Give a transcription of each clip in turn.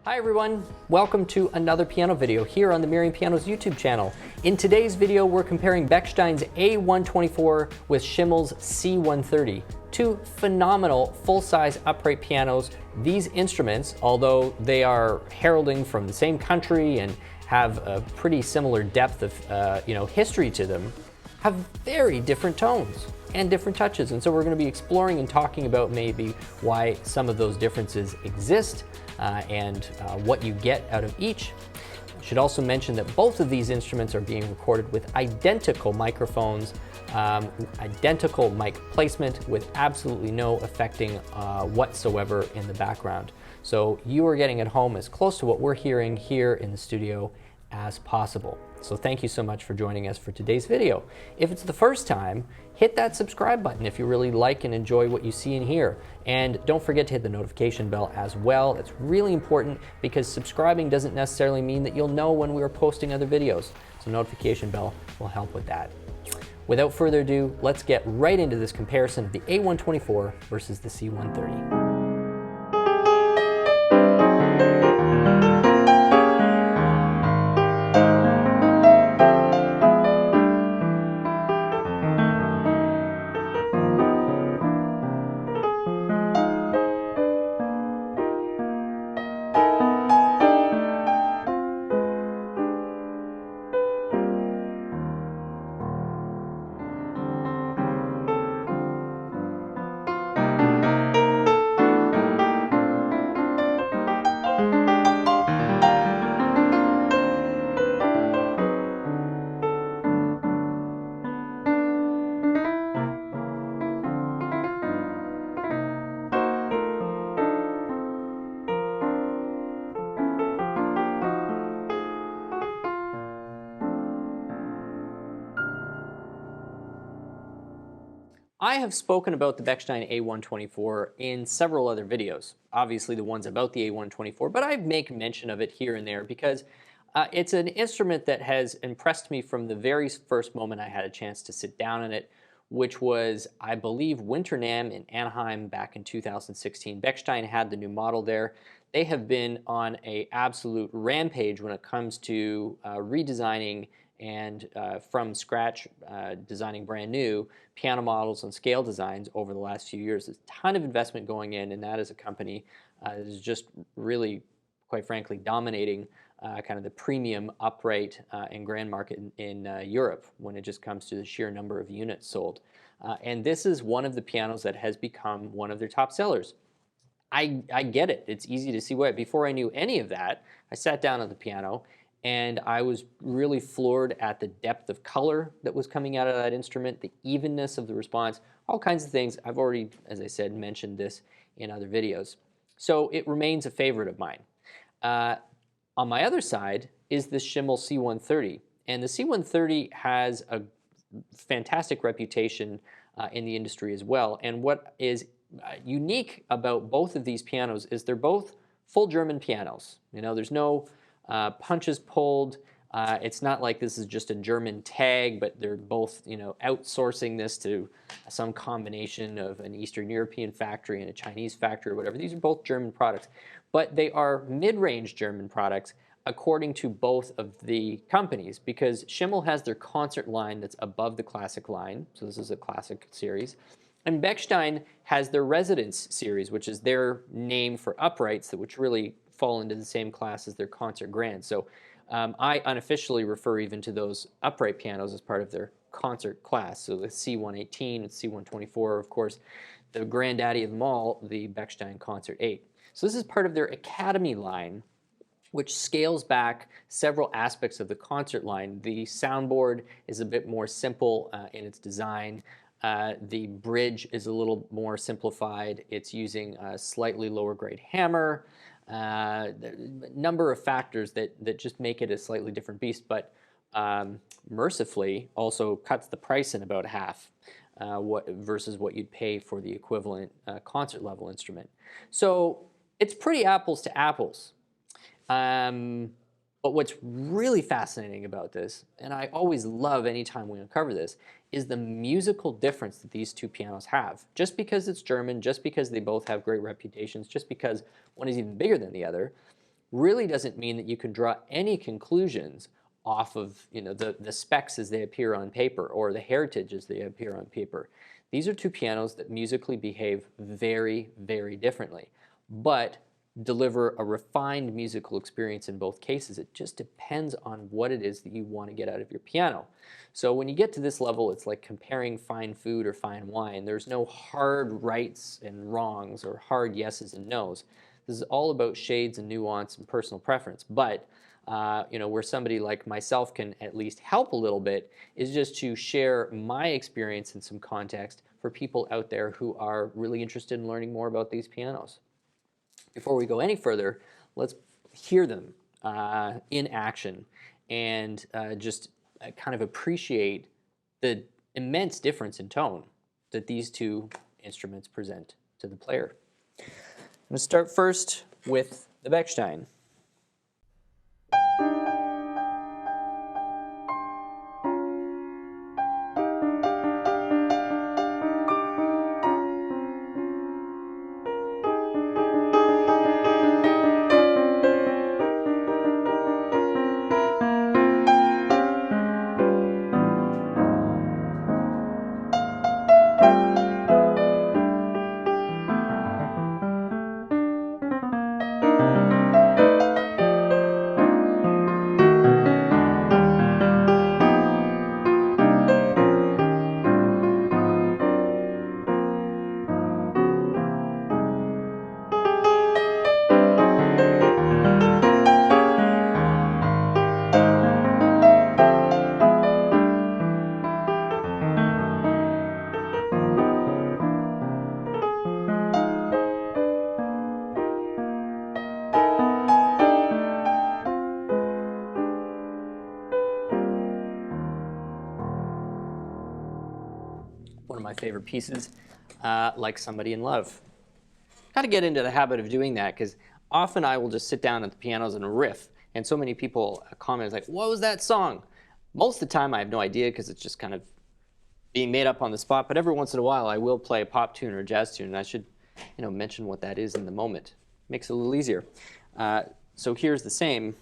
Hi everyone, welcome to another piano video here on the Merriam Pianos YouTube channel. In today's video, we're comparing Bechstein's A124 with Schimmel's C130, two phenomenal full-size upright pianos. These instruments, although they are heralding from the same country and have a pretty similar depth of history to them, have very different tones and different touches. And so we're going to be exploring and talking about maybe why some of those differences exist and what you get out of each. I should also mention that both of these instruments are being recorded with identical microphones, identical mic placement with absolutely no affecting whatsoever in the background. So you are getting at home as close to what we're hearing here in the studio as possible. So thank you so much for joining us for today's video. If it's the first time, hit that subscribe button if you really like and enjoy what you see and hear. And don't forget to hit the notification bell as well. It's really important because subscribing doesn't necessarily mean that you'll know when we are posting other videos. So notification bell will help with that. Without further ado, let's get right into this comparison of the A124 versus the C130. I have spoken about the Bechstein A124 in several other videos, obviously the ones about the A124, but I make mention of it here and there because it's an instrument that has impressed me from the very first moment I had a chance to sit down in it, which was, I believe, Winter NAMM in Anaheim back in 2016. Bechstein had the new model there. They have been on an absolute rampage when it comes to redesigning and from scratch designing brand new piano models and scale designs over the last few years. There's a ton of investment going in, and that is a company that is just really, quite frankly, dominating kind of the premium upright and grand market in Europe when it just comes to the sheer number of units sold. And this is one of the pianos that has become one of their top sellers. I get it. It's easy to see why. Before I knew any of that, I sat down at the piano and I was really floored at the depth of color that was coming out of that instrument, the evenness of the response, all kinds of things. I've already, as I said, mentioned this in other videos. So it remains a favorite of mine. On my other side is the Schimmel C130. And the C130 has a fantastic reputation in the industry as well. And what is unique about both of these pianos is they're both full German pianos. You know, there's no punches pulled. It's not like this is just a German tag, but they're both, outsourcing this to some combination of an Eastern European factory and a Chinese factory or whatever. These are both German products, but they are mid-range German products according to both of the companies, because Schimmel has their concert line that's above the classic line. So this is a classic series. And Bechstein has their Residence series, which is their name for uprights, which really fall into the same class as their concert grand. So I unofficially refer even to those upright pianos as part of their concert class. So the C118 and C124, of course, the granddaddy of them all, the Bechstein Concert 8. So this is part of their Academy line, which scales back several aspects of the concert line. The soundboard is a bit more simple in its design. The bridge is a little more simplified. It's using a slightly lower grade hammer. A number of factors that just make it a slightly different beast, but mercifully also cuts the price in about half versus what you'd pay for the equivalent concert level instrument. So it's pretty apples to apples. But what's really fascinating about this, and I always love anytime we uncover this, is the musical difference that these two pianos have. Just because it's German, just because they both have great reputations, just because one is even bigger than the other, really doesn't mean that you can draw any conclusions off of the specs as they appear on paper or the heritage as they appear on paper. These are two pianos that musically behave very, very differently, but deliver a refined musical experience in both cases. It just depends on what it is that you want to get out of your piano. So when you get to this level, it's like comparing fine food or fine wine. There's no hard rights and wrongs or hard yeses and nos. This is all about shades and nuance and personal preference. But where somebody like myself can at least help a little bit is just to share my experience and some context for people out there who are really interested in learning more about these pianos. Before we go any further, let's hear them in action and just kind of appreciate the immense difference in tone that these two instruments present to the player. I'm going to start first with the Bechstein. One of my favorite pieces, Like Somebody in Love. Got to get into the habit of doing that because often I will just sit down at the pianos and riff, and so many people comment like, "What was that song?" Most of the time I have no idea because it's just kind of being made up on the spot. But every once in a while I will play a pop tune or a jazz tune, and I should, mention what that is in the moment. Makes it a little easier. So here's the same.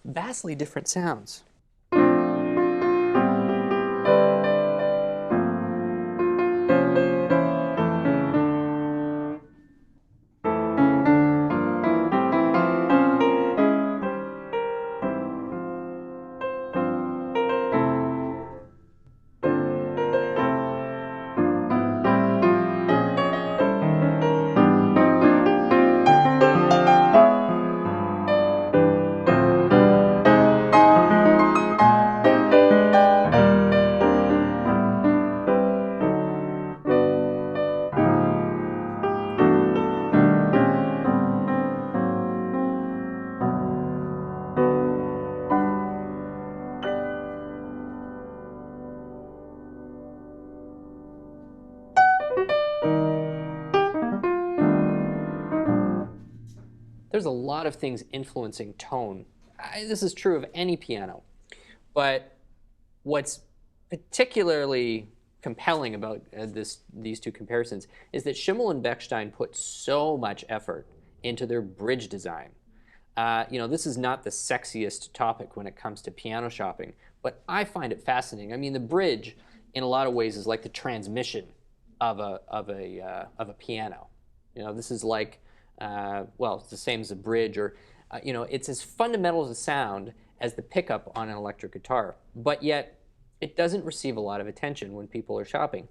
Vastly different sounds. There's a lot of things influencing tone. This is true of any piano. But what's particularly compelling about these two comparisons is that Schimmel and Bechstein put so much effort into their bridge design. This is not the sexiest topic when it comes to piano shopping, but I find it fascinating. I mean, the bridge in a lot of ways is like the transmission of a piano. You know, this is like, well, it's the same as a bridge, or you know, it's as fundamental as a sound as the pickup on an electric guitar, but yet it doesn't receive a lot of attention when people are shopping.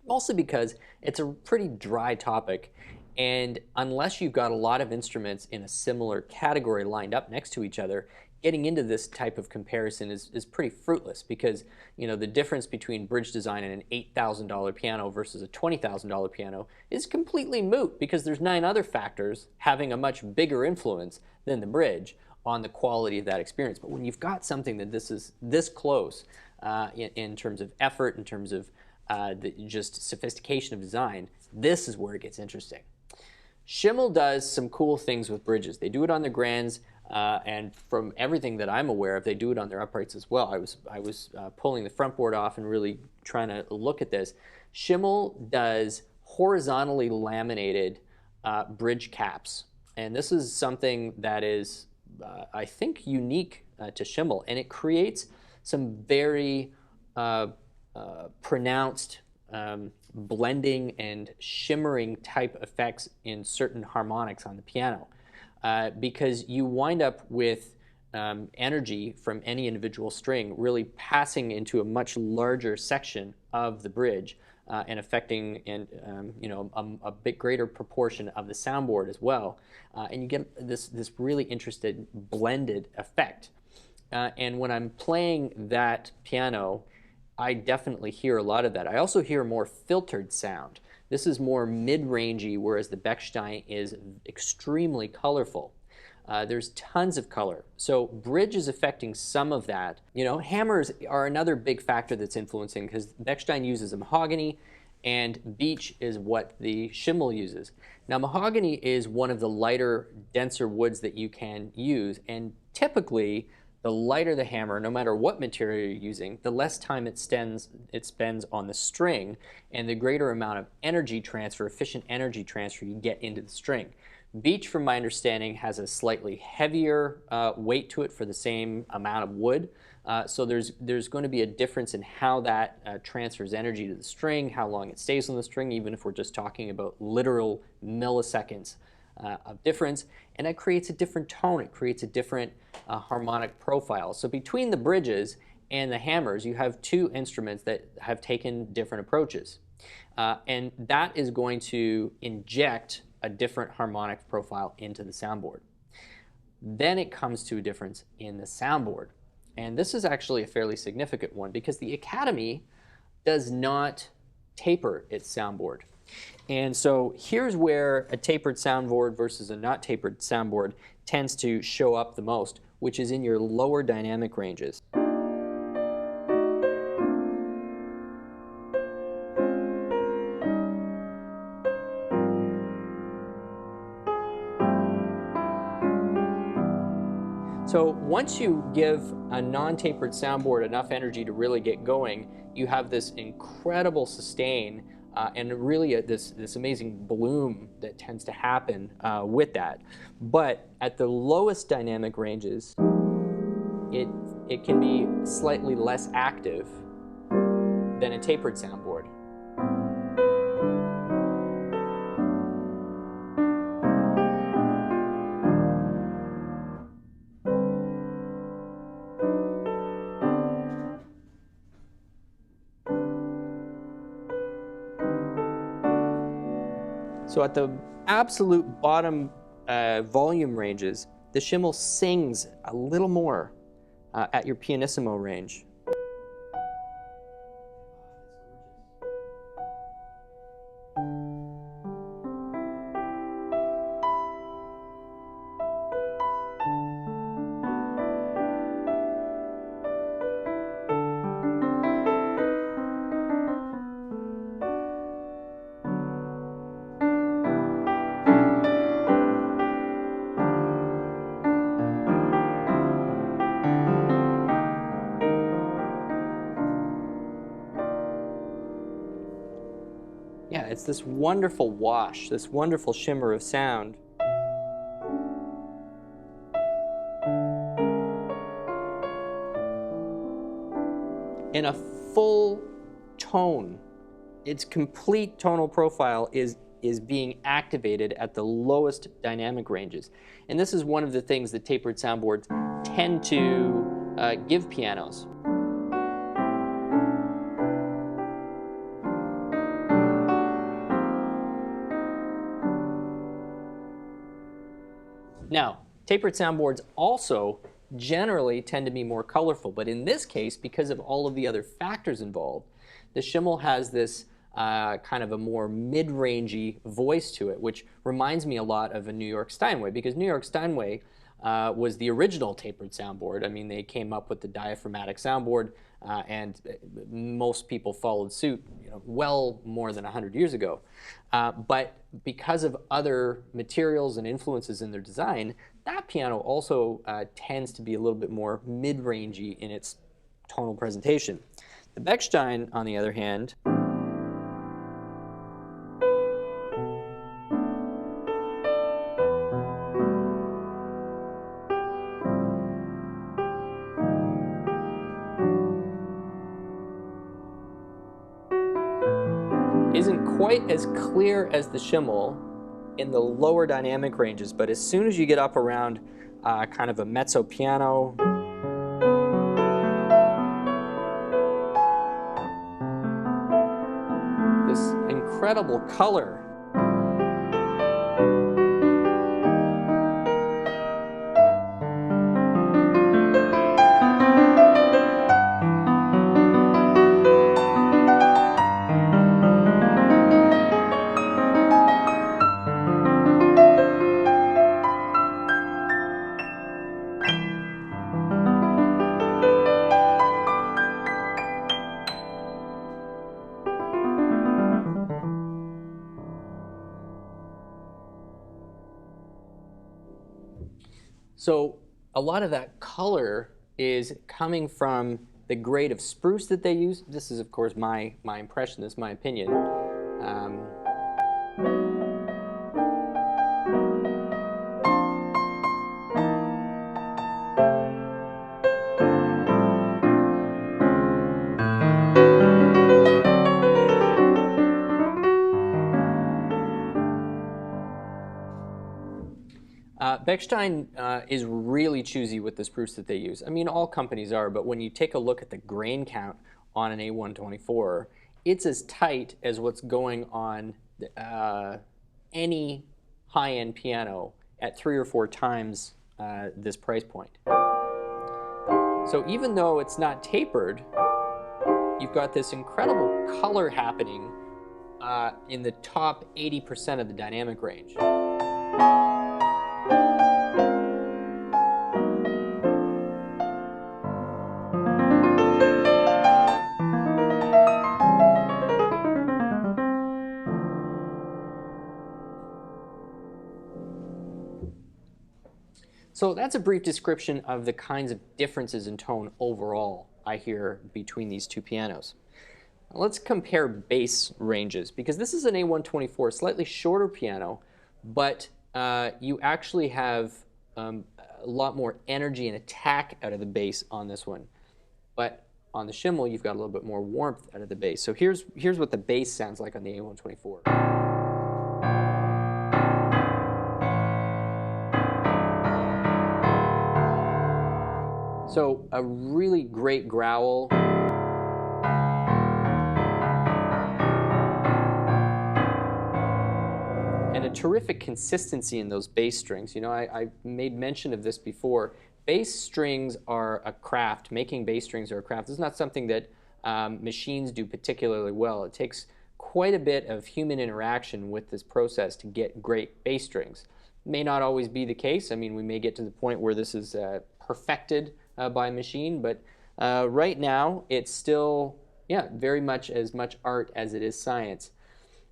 Mostly because it's a pretty dry topic, and unless you've got a lot of instruments in a similar category lined up next to each other, getting into this type of comparison is pretty fruitless, because you know, the difference between bridge design and an $8,000 piano versus a $20,000 piano is completely moot, because there's 9 other factors having a much bigger influence than the bridge on the quality of that experience. But when you've got something that this is this close in terms of effort, in terms of just sophistication of design, this is where it gets interesting. Schimmel does some cool things with bridges. They do it on their grands, and from everything that I'm aware of, they do it on their uprights as well. I was pulling the front board off and really trying to look at this. Schimmel does horizontally laminated bridge caps, and this is something that is, I think, unique to Schimmel, and it creates some very pronounced blending and shimmering type effects in certain harmonics on the piano, because you wind up with energy from any individual string really passing into a much larger section of the bridge and affecting you know, a bit greater proportion of the soundboard as well, and you get this really interesting blended effect. And when I'm playing that piano, I definitely hear a lot of that. I also hear more filtered sound. This is more mid-rangey, whereas the Bechstein is extremely colorful. There's tons of color. So bridge is affecting some of that. You know, hammers are another big factor that's influencing, because Bechstein uses a mahogany, and beech is what the Schimmel uses. Now, mahogany is one of the lighter, denser woods that you can use, and typically the lighter the hammer, no matter what material you're using, the less time it spends on the string, and the greater amount of energy transfer, efficient energy transfer, you get into the string. Beech, from my understanding, has a slightly heavier weight to it for the same amount of wood. So there's going to be a difference in how that transfers energy to the string, how long it stays on the string, even if we're just talking about literal milliseconds of difference, and that creates a different tone. It creates a different harmonic profile. So between the bridges and the hammers, you have 2 instruments that have taken different approaches, and that is going to inject a different harmonic profile into the soundboard. Then it comes to a difference in the soundboard, and this is actually a fairly significant one, because the Academy does not taper its soundboard. And so here's where a tapered soundboard versus a not tapered soundboard tends to show up the most, which is in your lower dynamic ranges. So once you give a non-tapered soundboard enough energy to really get going, you have this incredible sustain and really this amazing bloom that tends to happen with that. But at the lowest dynamic ranges, it can be slightly less active than a tapered soundboard. So at the absolute bottom volume ranges, the Schimmel sings a little more at your pianissimo range. Yeah, it's this wonderful wash, this wonderful shimmer of sound. In a full tone, its complete tonal profile is being activated at the lowest dynamic ranges. And this is one of the things that tapered soundboards tend to give pianos. Now, tapered soundboards also generally tend to be more colorful, but in this case, because of all of the other factors involved, the Schimmel has this kind of a more mid-rangey voice to it, which reminds me a lot of a New York Steinway, because New York Steinway was the original tapered soundboard. I mean, they came up with the diaphragmatic soundboard, and most people followed suit, well more than 100 years ago. But because of other materials and influences in their design, that piano also tends to be a little bit more mid-rangey in its tonal presentation. The Bechstein, on the other hand, isn't quite as clear as the Schimmel in the lower dynamic ranges, but as soon as you get up around kind of a mezzo piano, this incredible color. So a lot of that color is coming from the grade of spruce that they use. This is, of course, my impression. This is my opinion. Bechstein is really choosy with the spruce that they use. I mean, all companies are, but when you take a look at the grain count on an A124, it's as tight as what's going on any high-end piano at 3 or 4 times this price point. So even though it's not tapered, you've got this incredible color happening in the top 80% of the dynamic range. So that's a brief description of the kinds of differences in tone overall I hear between these two pianos. Now let's compare bass ranges, because this is an A124, slightly shorter piano, but you actually have a lot more energy and attack out of the bass on this one. But on the Schimmel, you've got a little bit more warmth out of the bass. So here's what the bass sounds like on the A124. So a really great growl. And a terrific consistency in those bass strings. You know, I made mention of this before. Bass strings are a craft. Making bass strings are a craft. This is not something that machines do particularly well. It takes quite a bit of human interaction with this process to get great bass strings. May not always be the case. I mean, we may get to the point where this is perfected by a machine, but right now it's still, very much as much art as it is science.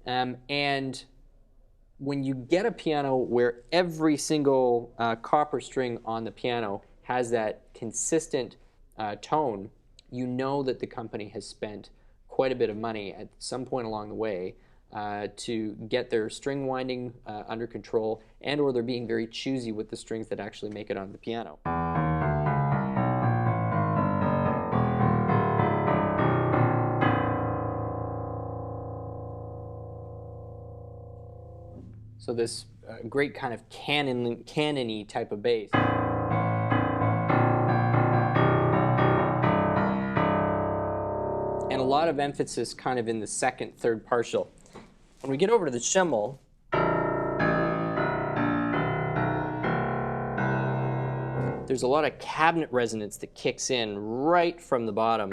And when you get a piano where every single copper string on the piano has that consistent tone, you know that the company has spent quite a bit of money at some point along the way to get their string winding under control, and or they're being very choosy with the strings that actually make it on the piano. So this great kind of canon-y type of bass. And a lot of emphasis kind of in the second, third partial. When we get over to the Schimmel, there's a lot of cabinet resonance that kicks in right from the bottom.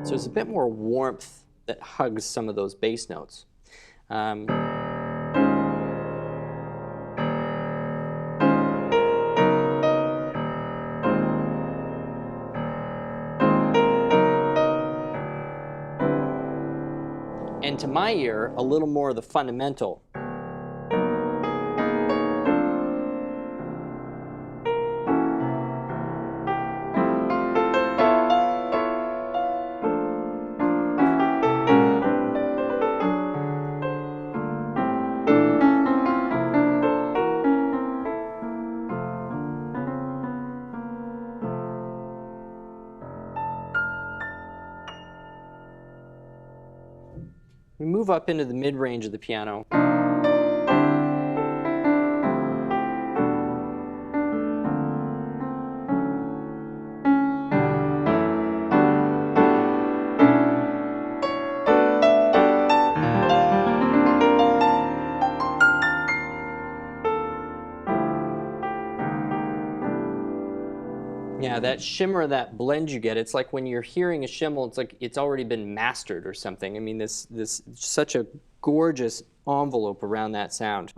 So there's a bit more warmth that hugs some of those bass notes. And to my ear, a little more of the fundamental. We move up into the mid-range of the piano. Yeah, that shimmer, that blend you get, it's like when you're hearing a Schimmel, it's like it's already been mastered or something. I mean, this such a gorgeous envelope around that sound.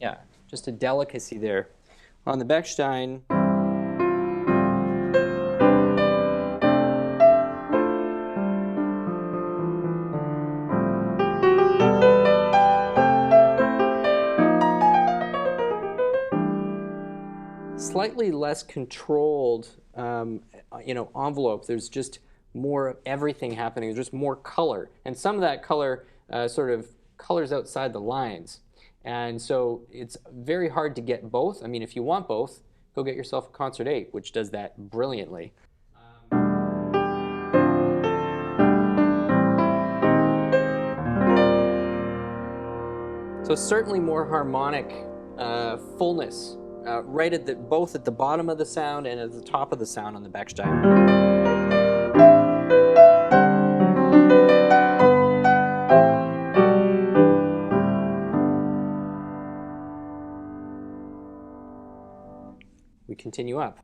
Yeah, just a delicacy there. On the Bechstein, slightly less controlled, envelope. There's just more of everything happening. There's just more color, and some of that color sort of colors outside the lines. And so it's very hard to get both. I mean, if you want both, go get yourself a Concert 8, which does that brilliantly. So certainly more harmonic fullness, right at both at the bottom of the sound and at the top of the sound on the Bechstein. We continue up.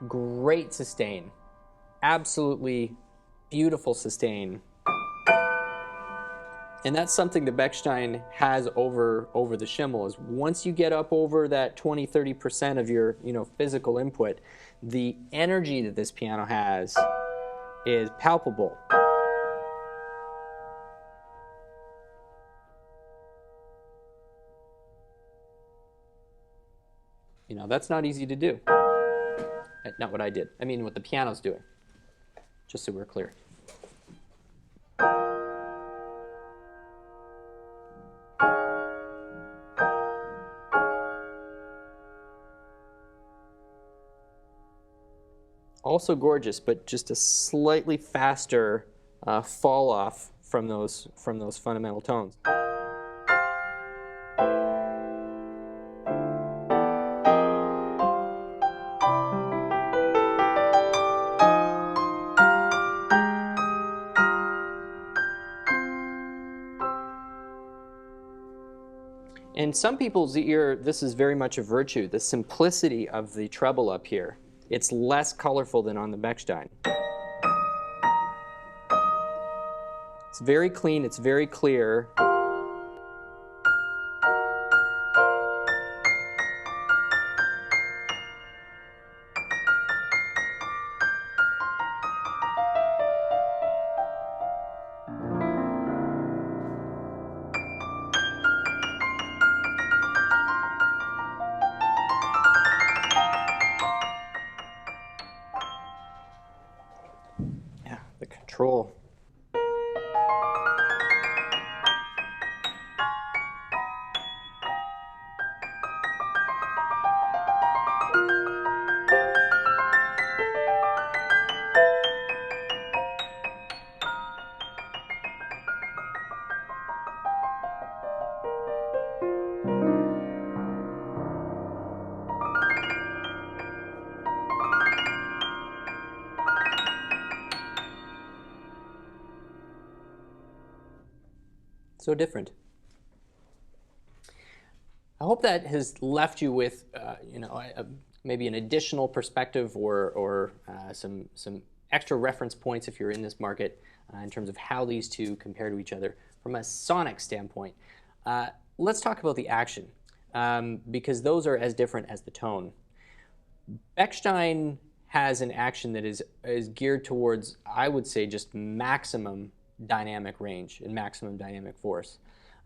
Great sustain. Absolutely beautiful sustain. And that's something the Bechstein has over the Schimmel, is once you get up over that 20–30% of your physical input, the energy that this piano has is palpable. That's not easy to do. Not what I did. I mean what the piano's doing, just so we're clear. Also gorgeous, but just a slightly faster fall off from those fundamental tones. In some people's ear, this is very much a virtue, the simplicity of the treble up here. It's less colorful than on the Bechstein. It's very clean, it's very clear. Yeah, the control. So different. I hope that has left you with, maybe an additional perspective or some extra reference points if you're in this market in terms of how these two compare to each other from a sonic standpoint. Let's talk about the action because those are as different as the tone. Bechstein has an action that is geared towards, I would say, just maximum dynamic range and maximum dynamic force.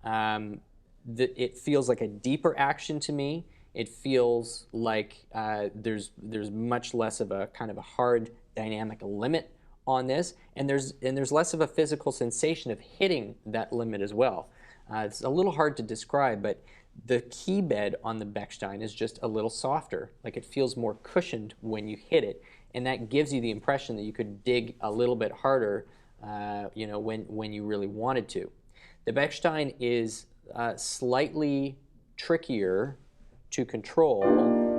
It feels like a deeper action to me. It feels like there's much less of a kind of a hard dynamic limit on this, and there's less of a physical sensation of hitting that limit as well. It's a little hard to describe, but the key bed on the Bechstein is just a little softer. Like it feels more cushioned when you hit it, and that gives you the impression that you could dig a little bit harder when you really wanted to. The Bechstein is slightly trickier to control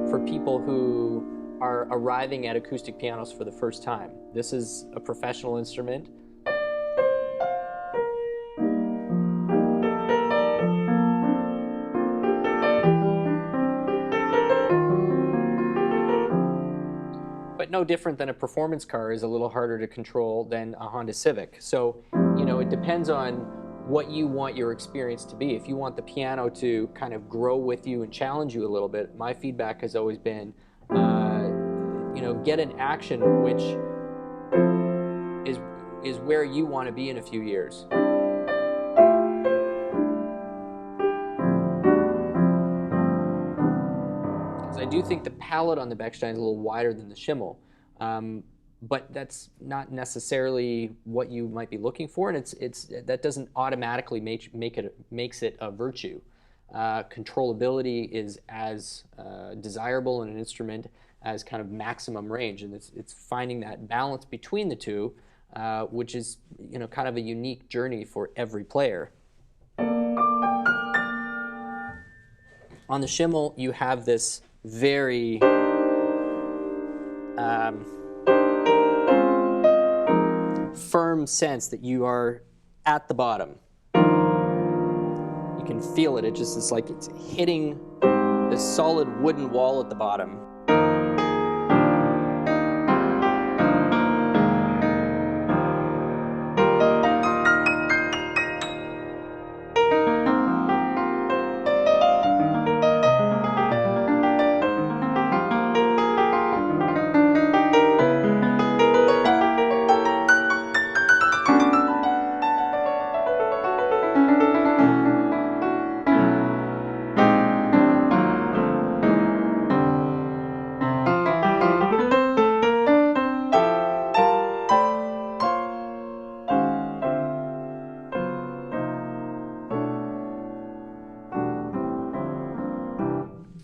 for people who are arriving at acoustic pianos for the first time. This is a professional instrument. But no different than a performance car is a little harder to control than a Honda Civic. So, it depends on what you want your experience to be. If you want the piano to kind of grow with you and challenge you a little bit, my feedback has always been, get an action which is where you want to be in a few years. Because I do think the palette on the Bechstein is a little wider than the Schimmel. But that's not necessarily what you might be looking for, and that doesn't automatically makes it a virtue. Controllability is as desirable in an instrument as kind of maximum range, and it's finding that balance between the two, which is kind of a unique journey for every player. On the Schimmel, you have this very firm sense that you are at the bottom. You can feel it. It's like it's hitting this solid wooden wall at the bottom.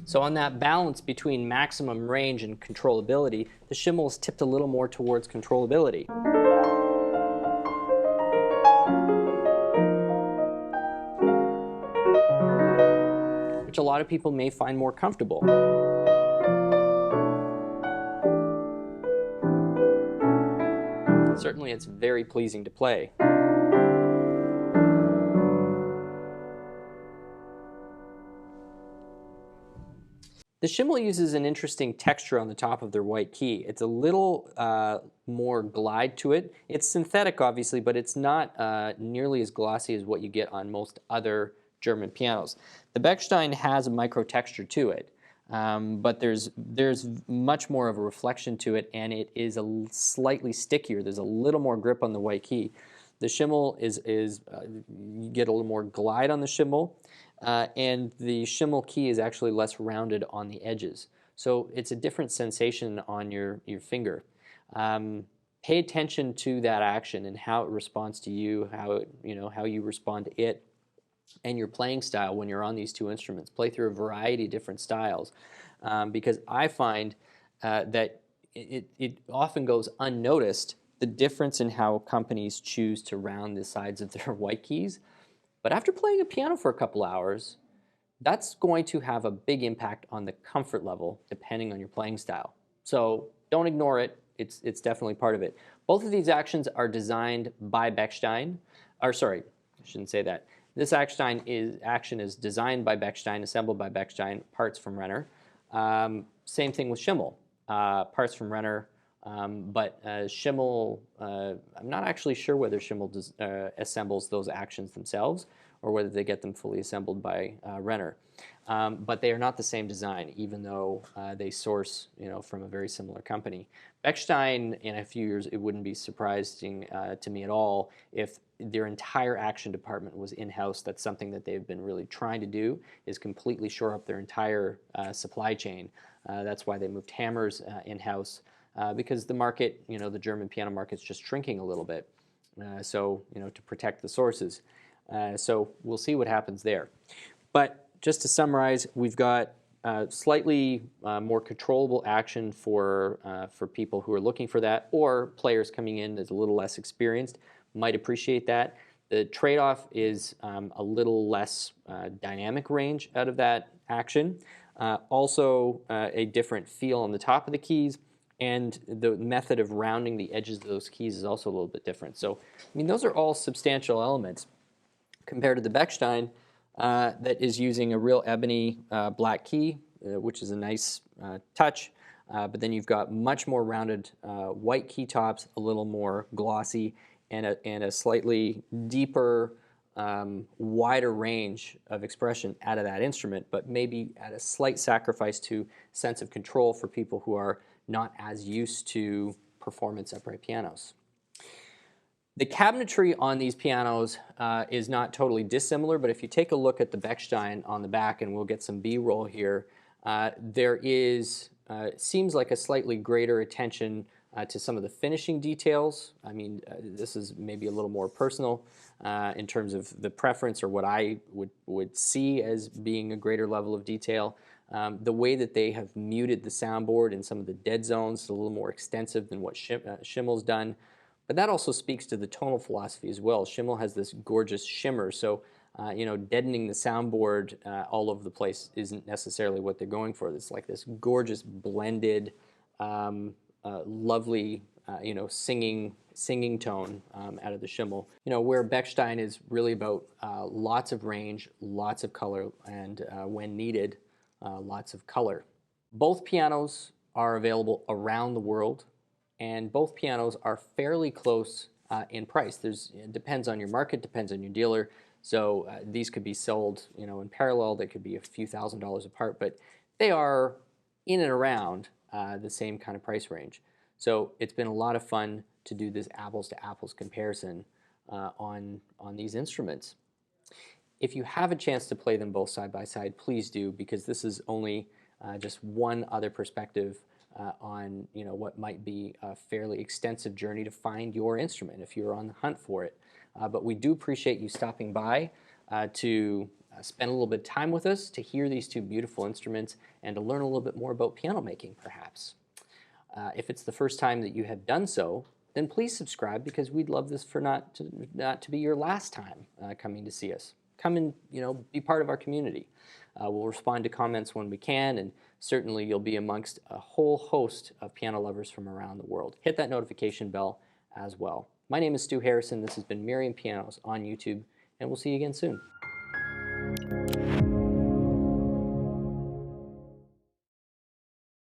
So on that balance between maximum range and controllability, the Schimmel is tipped a little more towards controllability. Which a lot of people may find more comfortable. Certainly it's very pleasing to play. The Schimmel uses an interesting texture on the top of their white key. It's a little more glide to it. It's synthetic, obviously, but it's not nearly as glossy as what you get on most other German pianos. The Bechstein has a micro texture to it, but there's much more of a reflection to it, and it is slightly stickier. There's a little more grip on the white key. The Schimmel you get a little more glide on the Schimmel. And the Schimmel key is actually less rounded on the edges. So it's a different sensation on your finger. Pay attention to that action and how it responds to you, how you respond to it, and your playing style when you're on these two instruments. Play through a variety of different styles, because I find that it often goes unnoticed, the difference in how companies choose to round the sides of their white keys. But after playing a piano for a couple hours, that's going to have a big impact on the comfort level depending on your playing style. So don't ignore it. It's definitely part of it. Both of these actions are designed by Bechstein. Or sorry, I shouldn't say that. This action is designed by Bechstein, assembled by Bechstein, parts from Renner. Same thing with Schimmel, parts from Renner. But Schimmel, I'm not actually sure whether Schimmel assembles those actions themselves or whether they get them fully assembled by Renner. But they are not the same design, even though they source from a very similar company. Bechstein, in a few years, it wouldn't be surprising to me at all if their entire action department was in-house. That's something that they've been really trying to do, is completely shore up their entire supply chain. That's why they moved hammers in-house. Because the market, the German piano market's just shrinking a little bit. So, to protect the sources. So we'll see what happens there. But just to summarize, we've got slightly more controllable action for people who are looking for that, or players coming in as a little less experienced might appreciate that. The trade-off is a little less dynamic range out of that action. Also, a different feel on the top of the keys. And the method of rounding the edges of those keys is also a little bit different. So, those are all substantial elements compared to the Bechstein that is using a real ebony black key, which is a nice touch. But then you've got much more rounded white key tops, a little more glossy, and a slightly deeper, wider range of expression out of that instrument, but maybe at a slight sacrifice to sense of control for people who are not as used to performance upright pianos. The cabinetry on these pianos is not totally dissimilar, but if you take a look at the Bechstein on the back, and we'll get some B-roll here, there seems like a slightly greater attention to some of the finishing details. This is maybe a little more personal in terms of the preference or what I would see as being a greater level of detail. The way that they have muted the soundboard in some of the dead zones is a little more extensive than what Schimmel's done. But that also speaks to the tonal philosophy as well. Schimmel has this gorgeous shimmer, so deadening the soundboard all over the place isn't necessarily what they're going for. It's like this gorgeous blended, lovely, singing tone out of the Schimmel. Where Bechstein is really about lots of range, lots of color, and when needed, lots of color. Both pianos are available around the world, and both pianos are fairly close in price. It depends on your market, depends on your dealer. So these could be sold, in parallel. They could be a few $1,000s apart, but they are in and around the same kind of price range. So it's been a lot of fun to do this apples-to-apples comparison on these instruments. If you have a chance to play them both side by side, please do, because this is only just one other perspective on what might be a fairly extensive journey to find your instrument if you're on the hunt for it. But we do appreciate you stopping by to spend a little bit of time with us, to hear these two beautiful instruments, and to learn a little bit more about piano making, perhaps. If it's the first time that you have done so, then please subscribe, because we'd love this for not to be your last time coming to see us. Come and be part of our community. We'll respond to comments when we can, and certainly you'll be amongst a whole host of piano lovers from around the world. Hit that notification bell as well. My name is Stu Harrison. This has been Merriam Pianos on YouTube, and we'll see you again soon.